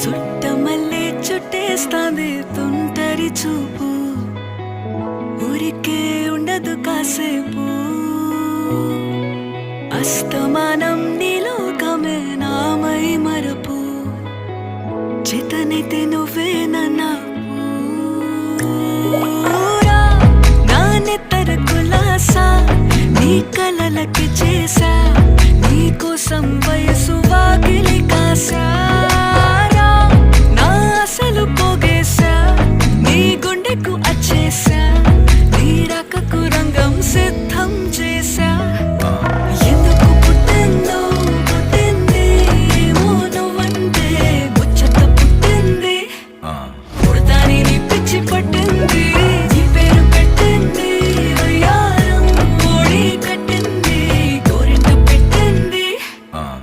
చుట్టమల్లే చుట్టేస్తాంది తుంటరి చూపు, ఊరికే ఉండదు కాసేపు. అస్తమానం నీలోకమే నామై మరపు, చేతనైతే నువ్వే నన్నా నా నెత్తర కులాసా, నీ కలలకి చేసా, నీ కోసం వయసు వాకిలి కాసా.